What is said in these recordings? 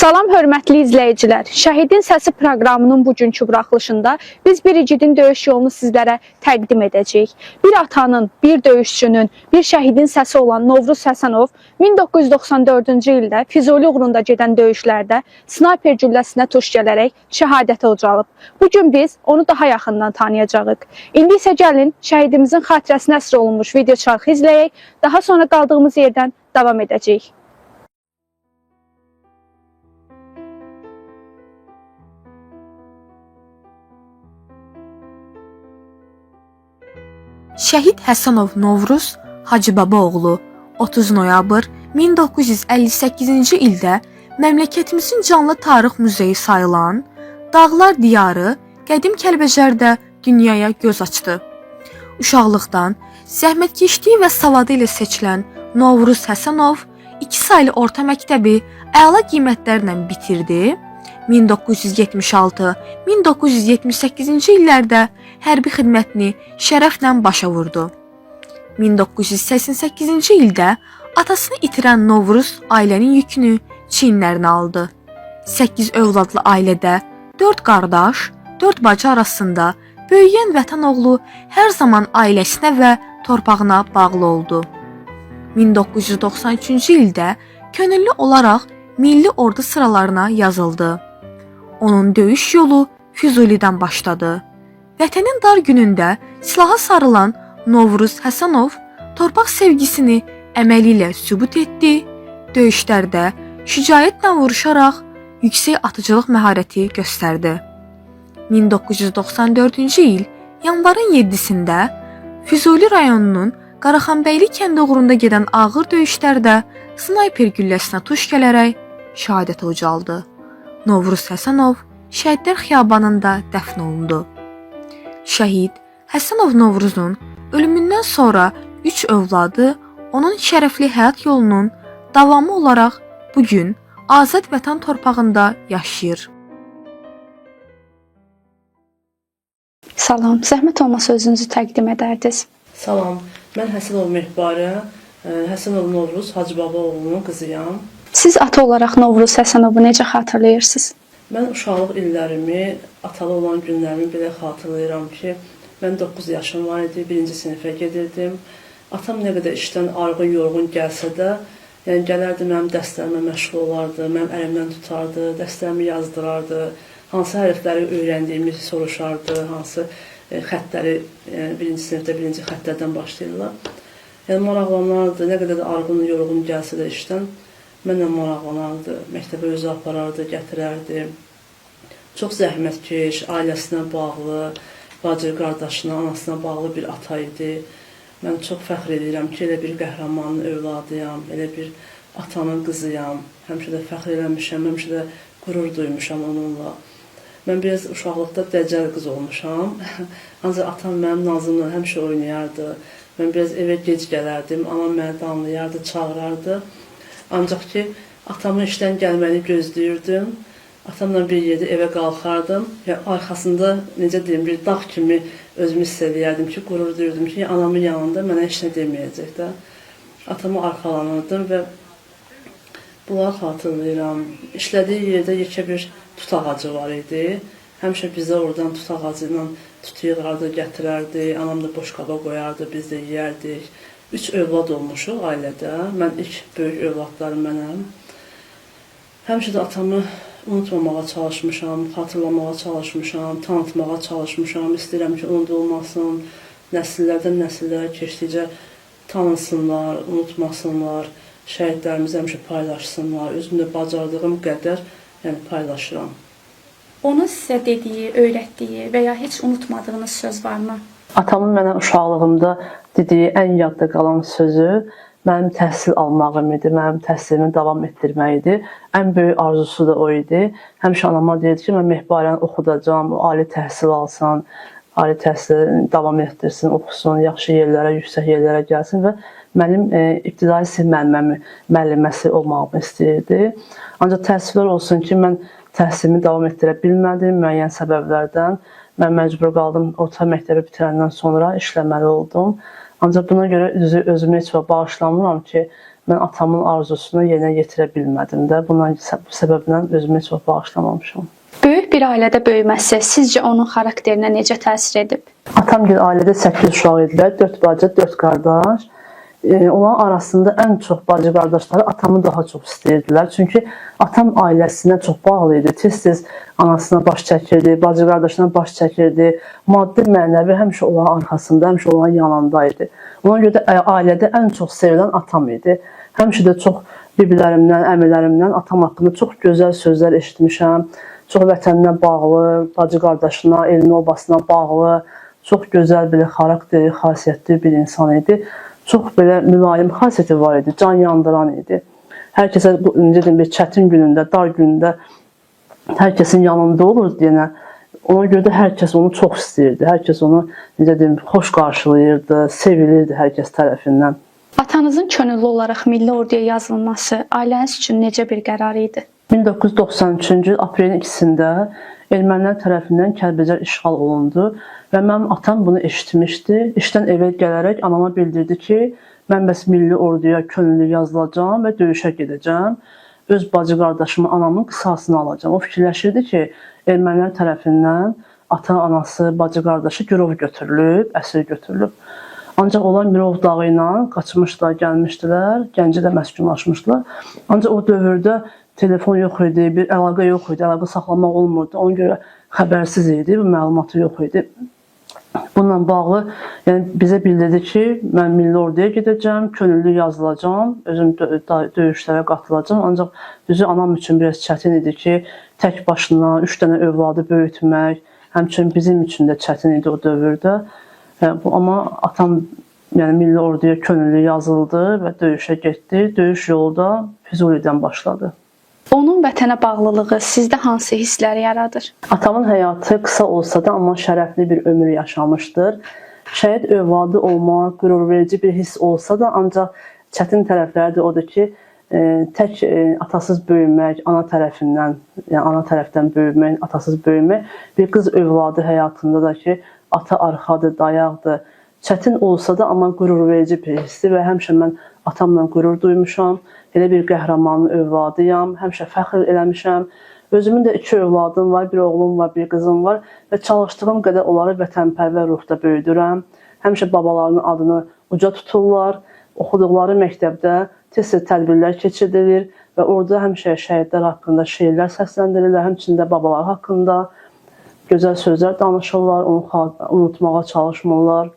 Salam hörmətli izləyicilər. Şəhidin Səsi proqramının bugünkü buraxılışında biz bir igidin döyüş yolunu sizlərə təqdim edəcəyik. Bir atanın, bir döyüşçünün, bir şəhidin səsi olan Novruz Həsənov 1994-cü ildə Füzuli uğrunda gedən döyüşlərdə snayper gülləsinə tuş gələrək şəhadətə ucalıb. Bugün biz onu daha yaxından tanıyacağıq. İndi isə gəlin şəhidimizin xatirəsinə əsr olunmuş video çarxı izləyək, daha sonra qaldığımız yerdən davam edəcəyik. Şəhid Həsənov Novruz Hacıbaba oğlu 30 noyabr 1958-ci ildə məmləkətimizin canlı tarix muzeyi sayılan Dağlar diyarı qədim Kəlbəcərdə dünyaya göz açdı. Uşaqlıqdan zəhmətkeşliyi və savadı ilə seçilən Novruz Həsənov 2 saylı orta məktəbi əla qiymətlərlə bitirdi. 1976-1978-ci illərdə hərbi xidmətini şərəflə başa vurdu. 1988-ci ildə atasını itirən Novruz ailənin yükünü çiyinlərinə aldı. 8 övladlı ailədə 4 qardaş, 4 bacı arasında böyüyən vətən oğlu hər zaman ailəsinə və torpağına bağlı oldu. 1993-cü ildə könüllü olaraq milli ordu sıralarına yazıldı. Onun döyüş yolu Füzulidən başladı. Vətənin dar günündə silaha sarılan Novruz Həsənov torpaq sevgisini əməli ilə sübut etdi. Döyüşlərdə şücaətlə vuruşaraq yüksək atıcılıq məharəti göstərdi. 1994-cü il yanvarın 7-sində Füzuli rayonunun Qaraxanbəyli kəndi uğrunda gedən ağır döyüşlərdə snayper gülləsinə tuş gələrək şəhadətə ucaldı. Novruz Həsənov Şəhidlər Xiyabanında dəfn olundu. Şəhid Həsənov Novruzun ölümündən sonra 3 övladı onun şərəfli həyat yolunun davamı olaraq bugün azad vətən torpağında yaşayır. Salam, zəhmət olmasa özünüzü təqdim edərdiniz. Salam, mən Həsənov Mehbarə, Həsənov Novruz Hacıbaba oğlunun qızıyam. Siz ata olaraq Novruz Həsənovu necə xatırlayırsınız? Mən uşaqlıq illərimi, atalı olan günlərimi belə xatırlayıram ki, mən 9 yaşım var idi, 1-ci sinifə gedirdim. Atam nə qədər işdən arğın, yorğun gəlsə də, yəni gələrdi mənim dərslərimə məşğul olardı, mənim əlimdən tutardı, dərslərimi yazdırardı, hansı hərfləri öyrəndiyimi soruşardı, hansı xəttləri, 1-ci sinifdə 1-ci xəttlərdən başlayırlar. Yəni maraqlanardı, nə qədər də arğın, yorğun gəlsə də işdən, mənlə maraqlanardı, məktəbə özü aparardı, gətirərdi. Çox zəhmətkeş, ailəsinə bağlı, bacı qardaşına, anasına bağlı bir ata idi. Mən çox fəxr edirəm ki, elə bir qəhrəmanın övladıyam, elə bir atanın qızıyam. Həmişə də fəxr eləmişəm, həmişə də qürur duymuşam onunla. Mən biraz uşaqlıqda dəcəl qız olmuşam. Ancaq atam mənim nazımla həmişə oynayardı. Mən biraz evə gec gələrdim, anam məni danlayardı, çağırardı. Ancaq ki, atamın işdən gəlməni gözləyirdim. Atamla bir yerdə evə qalxardım. Arxasında, necə deyim, bir dağ kimi özümü hiss eləyərdim ki, qürur duyurdum ki, anamın yanında mənə heç nə deməyəcək də. Atamı arxalanırdım və bunları xatırlayıram. İşlədiyi yerdə yekə bir tut ağacı var idi. Həmişə bizə oradan tut ağacı ilə tut yığardı, gətirərdi. Anam da boş qaba qoyardı, biz də yeyərdik. 3 övlad olmuşuq ailədə. Mən ilk böyük övladlarım mənəm. Həmişə də atamı unutmamağa çalışmışam, xatırlamağa çalışmışam, tanıtmağa çalışmışam. İstəyirəm ki, unudulmasın, nəsillərdən nəsillərə keçdikcə tanınsınlar, unutmasınlar, şəhidlərimizi həmişə paylaşsınlar. Özümdə bacardığım qədər paylaşıram. Onun sizə dediyi, öyrətdiyi və ya heç unutmadığınız söz varmı? Atamın mənə uşaqlığımda dediyi ən yadda qalan sözü mənim təhsil almağım idi, mənim təhsilimi davam etdirmək idi. Ən böyük arzusu da o idi. Həmişə anama deyirdi ki, mən Mehbarəni oxudacam, ali təhsil alsan, ali təhsil davam etdirsin, oxusun, yaxşı yerlərə, yüksək yerlərə gəlsin və mənim ibtidai sinif müəlliməsi olmağımı istəyirdi. Ancaq təəssüflər olsun ki, mən təhsilimi davam etdirə bilmədim müəyyən səbəblərdən. Mən məcbur qaldım, orta məktəbi bitirəndən sonra işləməli oldum. Ancaq buna görə özümü heç vaxt bağışlamıram ki, mən atamın arzusunu yerinə yetirə bilmədim də. Bu səbəblə özümü çox bağışlamamışam. Böyük bir ailədə böyüməsi sizcə onun xarakterinə necə təsir edib? Atam gil ailədə 8 uşaq idilər, 4 bacı, 4 qardaş. Onların arasında ən çox bacı qardaşları atamı daha çox istəyirdilər. Çünki atam ailəsinə çox bağlı idi. Tez-tez anasına baş çəkirdi, bacı qardaşına baş çəkirdi. Maddi, mənəvi həmişə onların arxasında, həmişə onların yanında idi. Ona görə də ailədə ən çox sevilən atam idi. Həmişə də çox bibilərimdən, əmilərimdən atam haqqında çox gözəl sözlər eşitmişəm. Çox vətəninə bağlı, bacı qardaşına, elinə obasına bağlı, çox gözəl belə xarakteri, xasiyyətli bir insan idi. Çox belə mülayim xasiyyəti var idi, can yandıran idi. Hər kəsə bir çətin günündə, dar günündə hər kəsin yanında olurdu yenə. Ona görə də hər kəs onu çox istəyirdi. Hər kəs onu xoş qarşılayırdı, sevilirdi hər kəs tərəfindən. Atanızın könüllü olaraq milli orduya yazılması ailəniz üçün necə bir qərar idi? 1993-cü aprelin 2-sində ermənilər tərəfindən Kəlbəcər işğal olundu və mənim atam bunu eşitmişdi. İşdən evə gələrək anama bildirdi ki, mən bəs milli orduya könüllü yazılacağam və döyüşə gedəcəm. Öz bacı qardaşımı, anamın qisasını alacağım. O fikirləşirdi ki, ermənilər tərəfindən ata, anası, bacı qardaşı girov götürülüb, əsir götürülüb. Ancaq onlar Mirov dağı ilə qaçmışlar, gəlmişdilər, Gəncədə məskunlaşmışdılar. Ancaq o dövrdə telefon yox idi, bir əlaqə yox idi, əlaqə saxlamaq olmurdu. Ona görə xəbərsiz idi, bu məlumatı yox idi. Bununla bağlı bizə bildirdi ki, mən milli orduya gedəcəm, könüllü yazılacağam, özüm döyüşlərə qatılacağam. Ancaq düzü anam üçün biraz çətin idi ki, tək başına 3 dənə övladı böyütmək, həmçinin bizim üçün də çətin idi o dövrdə. Amma atam milli orduya könüllü yazıldı və döyüşə getdi. Döyüş yolu da Füzulidən başladı. Onun vətənə bağlılığı sizdə hansı hissləri yaradır? Atamın həyatı qısa olsa da, amma şərəfli bir ömür yaşamışdır. Şəhid övladı olmaq, qürurverici bir hiss olsa da, ancaq çətin tərəfləri də odur ki, tək atasız böyümək, ana tərəfdən böyümək, atasız böyümək, bir qız övladı həyatında da ki, ata arxadır, dayaqdır. Çətin olsa da, amma qürurverici bir hissdir və həmişə mən atamla qürur duymuşam. Elə bir qəhrəmanın övladıyam, həmişə fəxr eləmişəm. Özümün də 2 övladım var, bir oğlum var, bir qızım var və çalışdığım qədər onları vətənpərvər ruhda böyüdürəm. Həmişə babalarının adını uca tuturlar. Oxuduqları məktəbdə tez-tez tədbirlər keçirilir və orada həmişə şəhidlər haqqında şeirlər səsləndirilir, həmçində babalar haqqında gözəl sözlər danışırlar, onu unutmağa çalışmırlar,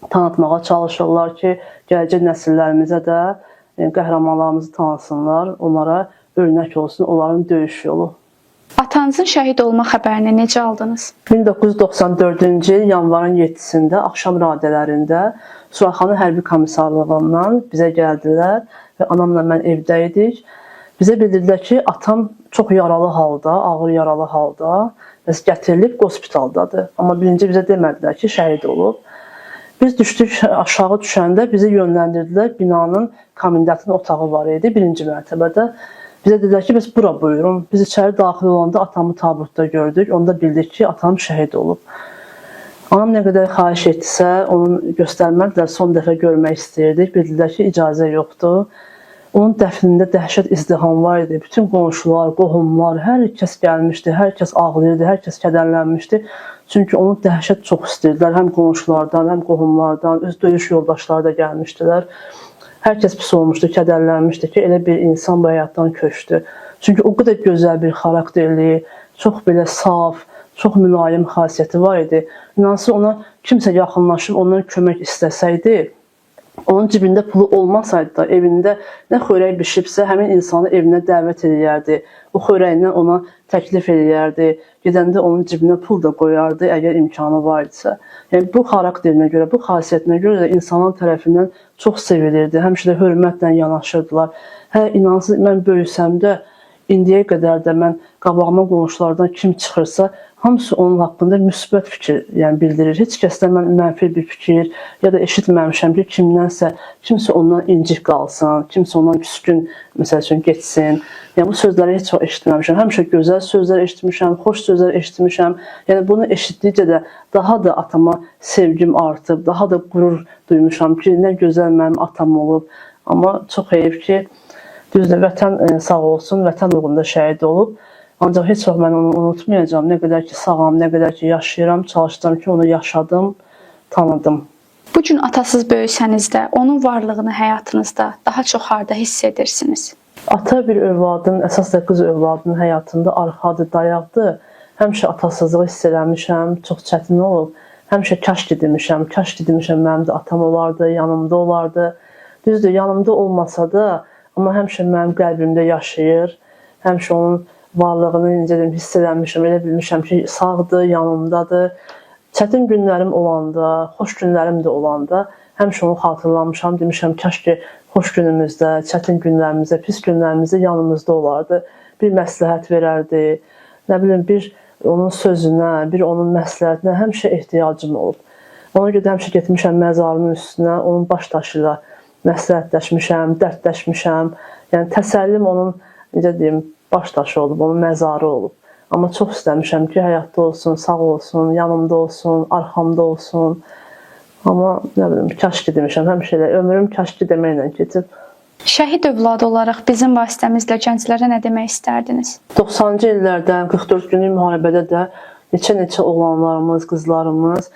tanıtmağa çalışırlar ki, gələcək nəsillərimizə də qəhrəmanlarımızı tanısınlar, onlara örnək olsun onların döyüş yolu. Atanızın şəhid olma xəbərini necə aldınız? 1994-cü il yanvarın 7-sində axşam radələrində Suraxanı hərbi komissarlığından bizə gəldilər və anamla mən evdə idik. Bizə bildirdilər ki, atam çox yaralı halda, ağır yaralı halda gətirilib hospitaldadır. Amma birinci bizə demədilər ki, şəhid olub. Biz düşdük, aşağı düşəndə bizi yönləndirdilər, binanın komendantın otağı var idi, 1-ci mərtəbədə. Bizə dedilər ki, biz bura buyurun. Biz içəri daxil olanda atamı tabutda gördük, onda bildik ki, atam şəhid olub. Anam nə qədər xahiş etdisə, onu göstərmədilər, son dəfə görmək istəyirdik. Bildilər ki, icazə yoxdur. Onun dəfnində dəhşət izdiham var idi. Bütün qonşular, qohumlar, hər kəs gəlmişdi, hər kəs ağlayırdı, hər kəs kədərlənmişdi. Çünki onu dəhşət çox istəyirdilər, həm qonşulardan, həm qohumlardan, öz döyüş yoldaşları da gəlmişdilər. Hər kəs pis olmuşdu, kədərlənmişdi ki, elə bir insan bu həyatdan köçdü. Çünki o qədər gözəl bir xarakterli, çox belə saf, çox mülayim xasiyyəti var idi. İnansın ona kimsə yaxınlaşıb ondan kömək istəsəydi, onun cibində pulu olmasaydı da, evində nə xörək bişibsə, həmin insanı evinə dəvət edərdi. O xörəyindən ona təklif edərdi. Gedəndə onun cibinə pul da qoyardı, əgər imkanı var idisə. Yəni, bu xarakterinə görə, bu xasiyyətinə görə də insanlar tərəfindən çox sevilirdi. Həmişə də hörmətlə yanaşırdılar. İnansın, mən böyüsəm də, indiyə qədər də mən qabağıma qonşulardan kim çıxırsa, hamısı onun haqqında müsbət fikir bildirir. Heç kəsdən mən mənfi bir fikir ya da eşitməmişəm ki, kimsə ondan incik qalsın, kimsə ondan küskün məsəl üçün geçsin. Yəni, bu sözləri heç çox eşitməmişəm. Həmişə gözəl sözlər eşitmişəm, xoş sözlər eşitmişəm. Yəni, bunu eşitdikcə də daha da atama sevgim artıb, daha da qürur duymuşam ki, nə gözəl mənim atam olub. Amma çox heyif ki, düzdür, vətən sağ olsun, vətən uğrunda şəhid olub. Ancaq heç vaxt mən onu unutmayacağam. Nə qədər ki sağam, nə qədər ki yaşayıram, çalışacağam ki onu yaşadım, tanıdım. Bu gün atasız böyüsəniz də onun varlığını həyatınızda daha çox harda hiss edirsiniz? Ata bir övladın, əsas da qız övladının həyatında arxadır, dayaqdır. Həmişə atasızlığı hiss eləmişəm, çox çətin olub. Həmişə kaş ki demişəm mənim də atam olardı, yanımda olardı. Düzdür, yanımda olmasa da, amma həmişə mənim qəlbimdə yaşayır. Həmişə onun varlığını necə deyim, hiss eləmişəm, elə bilmişəm ki, sağdır, yanımdadır. Çətin günlərim olanda, xoş günlərim də olanda həmişə onu xatırlamışam, demişəm kaş ki, xoş günümüzdə, çətin günlərimizdə, pis günlərimizdə yanımızda olardı. Bir məsləhət verərdi, nə bilim, bir onun sözünə, bir onun məsləhətinə həmişə ehtiyacım olub. Ona görə həmişə getmişəm məzarının üstünə, onun baş daşı ilə məsləhətləşmişəm, dərdləşmişəm. Yəni təsəllim onun, necə deyim, baş daşı olub, onun məzarı olub. Amma çox istəmişəm ki, həyatda olsun, sağ olsun, yanımda olsun, arxamda olsun. Amma nə bilim, kaş ki demişəm, həmişə elə ömrüm kaş ki deməklə keçib. Şəhid övladı olaraq bizim vasitəmizlə gənclərə nə demək istərdiniz? 90-cı illərdə, 44 günlük müharibədə də neçə oğlanlarımız, qızlarımız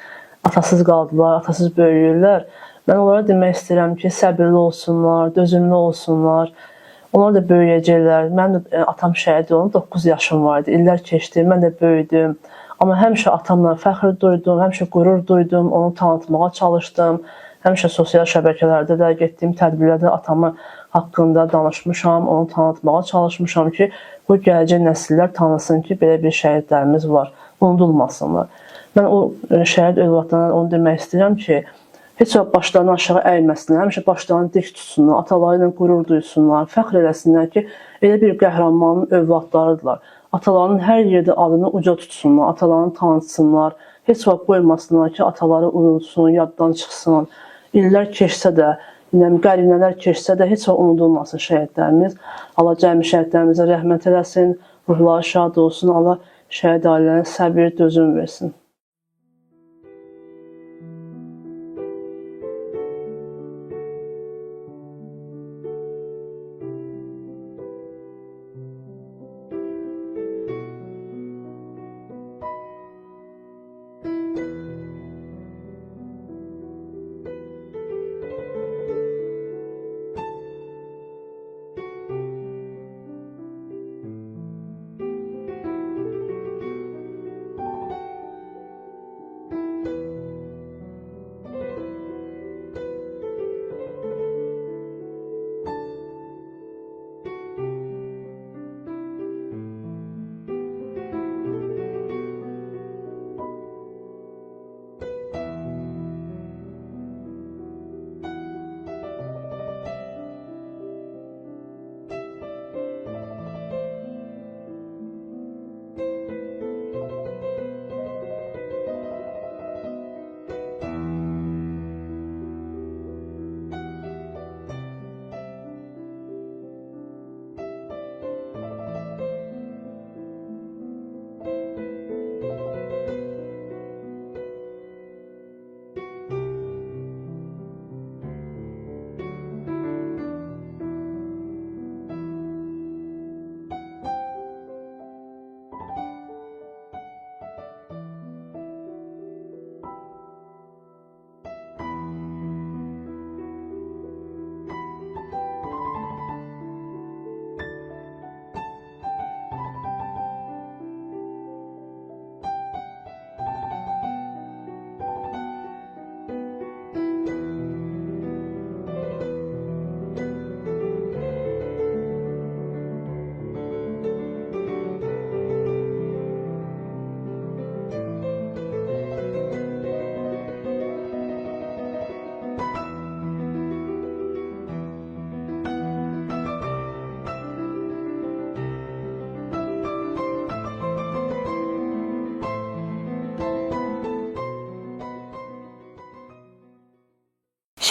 atasız qaldılar, atasız böyüyürlər. Mən onlara demək istəyirəm ki, səbirli olsunlar, dözümlü olsunlar. Onlar da böyüyəcəklər. Mənim də atam şəhid olub, 9 yaşım var idi. İllər keçdi, mən də böyüdüm. Amma həmişə atamla fəxr duydum, həmişə qürur duydum, onu tanıtmağa çalışdım. Həmişə sosial şəbəkələrdə də, getdiyim tədbirlərdə atamı haqqında danışmışam, onu tanıtmağa çalışmışam ki, bu gələcək nəsillər tanısın ki, belə bir şəhidlərimiz var, unudulmasınlar. Mən o şəhid övladlarına onu demək istəyirəm ki, heç vaxt başlarını aşağı əyməsinlər, həmişə başlarını dik tutsunlar, ataları ilə qürur duysunlar, fəxr eləsinlər ki, elə bir qəhrəmanın övladlarıdırlar. Atalarının hər yerdə adını uca tutsunlar, atalarını tanıtsınlar, heç vaxt qoymasınlar ki, ataları unutsun, yaddan çıxsın. İllər keçsə də, qərinələr keçsə də heç vaxt unudulmasın şəhidlərimiz. Allah cəmi şəhidlərimizə rəhmət eləsin, ruhları şad olsun, Allah şəhid ailələrinə səbir, dözüm versin.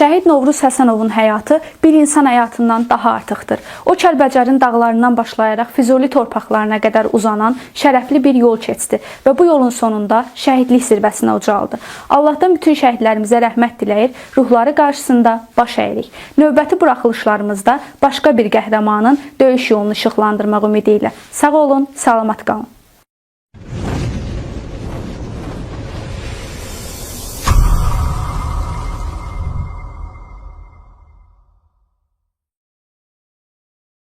Şəhid Novruz Həsənovun həyatı bir insan həyatından daha artıqdır. O, Kəlbəcərin dağlarından başlayaraq Füzuli torpaqlarına qədər uzanan şərəfli bir yol keçdi və bu yolun sonunda şəhidlik zirvəsinə ucaldı. Allahdan bütün şəhidlərimizə rəhmət diləyir, ruhları qarşısında baş əyirik. Növbəti buraxılışlarımızda başqa bir qəhrəmanın döyüş yolunu işıqlandırmaq ümidi ilə. Sağ olun, salamat qalın.